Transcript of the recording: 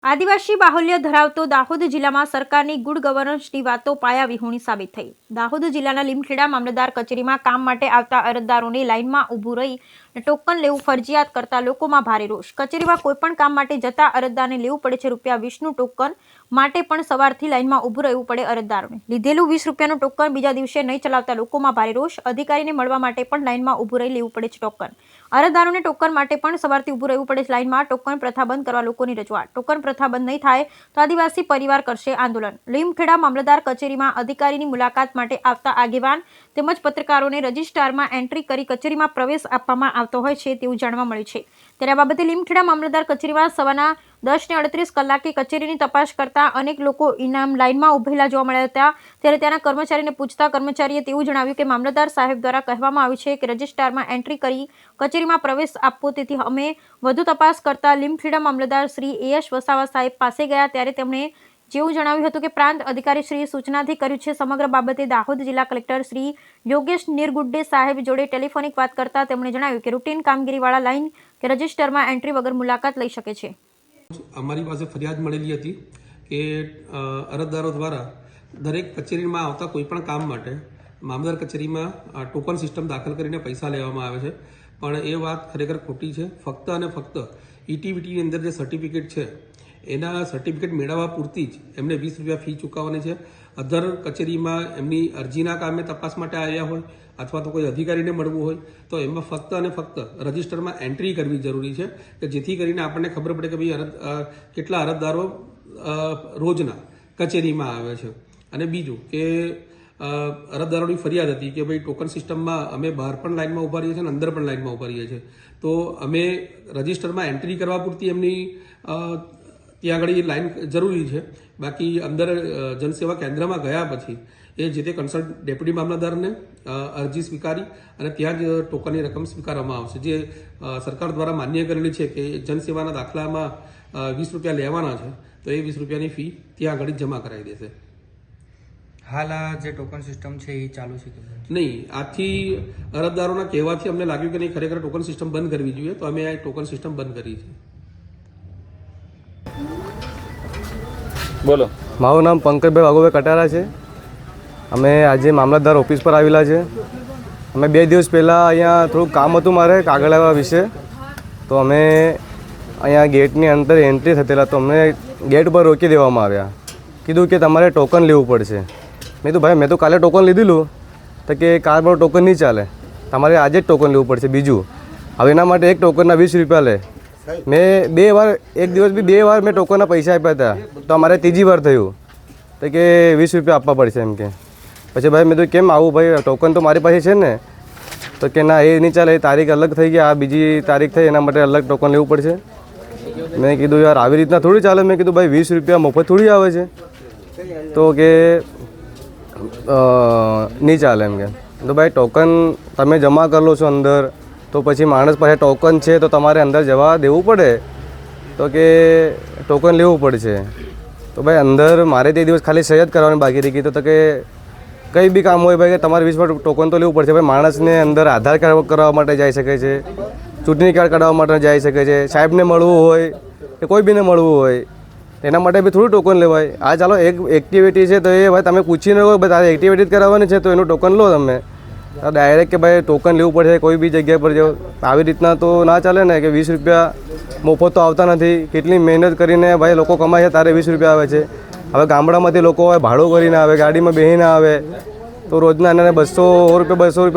આદિવાસી બાહુલ્ય ધરાવતો દાહોદ જિલ્લામાં સરકારની ગુડ ગવર્નન્સની વાતો પાયાવિહોણી સાબિત થઈ। દાહોદ જિલ્લાના લીમખેડા મામલતદાર કચેરીમાં કામ માટે આવતા અરજદારોને લાઇનમાં ઊભું રહી ટોકન લેવું ફરજિયાત કરતા લોકોમાં ભારે રોષ। કચેરીમાં કોઈપણ કામ માટે જતા અરજદારને લેવું પડે છે ₹20નું ટોકન માટે પણ સવારથી લાઇનમાં ઊભું રહેવું પડે અરજદારોને। લીધેલું ₹20નું ટોકન બીજા દિવસે નહીં ચલાવતા લોકોમાં ભારે રોષ। અધિકારીને મળવા માટે પણ લાઇનમાં ઊભું રહી લેવું પડે છે ટોકન। અરજદારોને ટોકન માટે પણ સવારથી ઊભું રહેવું પડે છે લાઇનમાં। ટોકન પ્રથા બંધ કરવા લોકોની રજૂઆત। ટોકન પ્રથા બંધ નહીં થાય તો આદિવાસી પરિવાર કરશે આંદોલન। લીમખેડા મામલતદાર કચેરીમાં અધિકારીની મુલાકાત માટે આવતા આગેવાન તેમજ પત્રકારોને રજિસ્ટ્રારમાં એન્ટ્રી કરી કચેરીમાં પ્રવેશ આપવામાં આવતો હોય છે તેવું જાણવા મળ્યું છે। ત્યારે આ બાબતે લીમખેડા મામલતદાર કચેરીમાં સવારના 10:38 કલાકે કચેરીની તપાસ કરતા અનેક લોકો ઇનામ લાઇનમાં ઉભેલા જોવા મળ્યા હતા। ત્યારે ત્યાંના કર્મચારીને પૂછતા કર્મચારીએ તેવું જણાવ્યું કે મામલતદાર સાહેબ દ્વારા કહેવામાં આવ્યું છે કે રજિસ્ટ્રારમાં એન્ટ્રી કરી કચેરીમાં પ્રવેશ આપવો। તેથી અમે વધુ તપાસ કરતા લીમખેડા મામલતદાર શ્રી AS વસાવા સાહેબ પાસે ગયા ત્યારે તેમણે જેવું જણાવ્યું હતું કે પ્રાંત અધિકારી શ્રી સૂચનાથી કર્યું છે। સમગ્ર બાબતે દાહોદ જિલ્લા કલેક્ટર શ્રી યોગેશ નિરગુડ્ડે સાહેબ જોડે ટેલિફોનિક વાત કરતા તેમણે જણાવ્યું કે રૂટીન કામગીરીવાળા લાઇન કે રજિસ્ટરમાં એન્ટ્રી વગર મુલાકાત લઈ શકે છે। અમારી પાસે ફરિયાદ મળેલી હતી કે અરજદારો દ્વારા દરેક કચેરીમાં આવતા કોઈપણ કામ માટે મામલતદાર કચેરીમાં ટોકન સિસ્ટમ દાખલ કરીને પૈસા લેવામાં આવે છે, પણ એ વાત ખરેખર ખોટી છે। ફક્ત અને ફક્ત ETVTની અંદર જે સર્ટિફિકેટ છે એના સર્ટિફિકેટ મેળવવા પૂરતી જ એમને ₹20 ફી ચૂકવવાની છે। અધર કચેરીમાં એમની અરજીના કામે તપાસ માટે આવ્યા હોય અથવા તો કોઈ અધિકારીને મળવું હોય તો એમાં ફક્ત અને ફક્ત રજિસ્ટરમાં એન્ટ્રી કરવી જરૂરી છે કે જેથી કરીને આપણને ખબર પડે કે ભાઈ કેટલા અરજદારો રોજના કચેરીમાં આવે છે। અને બીજું કે અરજદારોની ફરિયાદ હતી કે ભાઈ ટોકન સિસ્ટમમાં અમે બહાર પણ લાઇનમાં ઉભા રહીએ છીએ અને અંદર પણ લાઇનમાં ઉભા રહીએ છીએ, તો અમે રજિસ્ટરમાં એન્ટ્રી કરવા પૂરતી એમની ત્યાં આગળ લાઇન જરૂરી છે। બાકી અંદર જનસેવા કેન્દ્રમાં ગયા પછી એ જે તે કન્સલ્ટ ડેપ્યુટી મામલતદારને અરજી સ્વીકારી અને ત્યાં જ ટોકનની રકમ સ્વીકારવામાં આવશે। જે સરકાર દ્વારા માન્ય કરેલી છે કે જનસેવાના દાખલામાં ₹20 લેવાના છે તો એ ₹20ની ફી ત્યાં આગળ જમા કરાવી દેશે। હાલ આ જે ટોકન સિસ્ટમ છે એ ચાલુ છે કે નહીં? આથી અરજદારોના કહેવાથી અમને લાગ્યું કે નહીં, ખરેખર ટોકન સિસ્ટમ બંધ કરવી જોઈએ, તો અમે આ ટોકન સિસ્ટમ બંધ કરી છે। બોલો। મારું નામ પંકજભાઈ વાઘુભાઈ કટારા છે। અમે આજે મામલતદાર ઓફિસ પર આવેલા છે। અમે 2 દિવસ પહેલાં અહીંયા થોડુંક કામ હતું મારે કાગળ લાવવા વિશે, તો અમે અહીંયા ગેટની અંદર એન્ટ્રી થયેલા તો અમને ગેટ પર રોકી દેવામાં આવ્યા। કીધું કે તમારે ટોકન લેવું પડશે। મેં તો ભાઈ મેં તો કાલે ટોકન લીધેલું, તો કે કાલ પર ટોકન નહીં ચાલે, તમારે આજે જ ટોકન લેવું પડશે। બીજું હવે એના માટે એક ટોકનના ₹20 લે। મેં 2 વાર એક દિવસ બી 2 વાર મેં ટોકનના પૈસા આપ્યા હતા, તો અમારે ત્રીજી વાર થયું તો કે ₹20 આપવા પડશે એમ કે। પછી ભાઈ મેં તો કેમ આવું ભાઈ, ટોકન તો મારી પાસે છે ને? તો કે ના એ નહીં ચાલે, એ તારીખ અલગ થઈ ગઈ, આ બીજી તારીખ થઈ, એના માટે અલગ ટોકન લેવું પડશે। મેં કીધું યાર આવી રીતના થોડી ચાલે। મેં કીધું ભાઈ ₹20 મફત થોડી આવે છે, તો કે નહીં ચાલે એમ કે। તો ભાઈ ટોકન તમે જમા કરી લો છો અંદર, તો પછી માણસ પાસે ટોકન છે તો તમારે અંદર જવા દેવું પડે, તો કે ટોકન લેવું પડશે। તો ભાઈ અંદર મારે તે દિવસ ખાલી સહી જ કરવાની બાકી રહી ગઈ, તો કે કંઈ બી કામ હોય ભાઈ કે તમારે 20 ટોકન તો લેવું પડશે। ભાઈ માણસને અંદર આધાર કાર્ડ કરવા માટે જઈ શકે છે, ચૂંટણી કાર્ડ કાઢવા માટે જઈ શકે છે, સાહેબને મળવું હોય કે કોઈ બીને મળવું હોય, એના માટે બી થોડું ટોકન લેવાય। આ ચાલો એક એક્ટિવિટી છે તો એ ભાઈ તમે પૂછીને કહો ભાઈ તારે એક્ટિવિટી જ કરાવવાની છે તો એનું ટોકન લો તમે। ડાયરેક્ટ કે ભાઈ ટોકન લેવું પડશે કોઈ બી જગ્યા પર જાઓ, આવી રીતના તો ના ચાલે ને કે ₹20 મફત તો આવતા નથી। કેટલી મહેનત કરીને ભાઈ લોકો કમાય છે તારે ₹20 આવે છે। હવે ગામડામાંથી લોકો ભાડું કરીને આવે, ગાડીમાં બેસીને આવે, તો રોજના એને ₹200 ₹200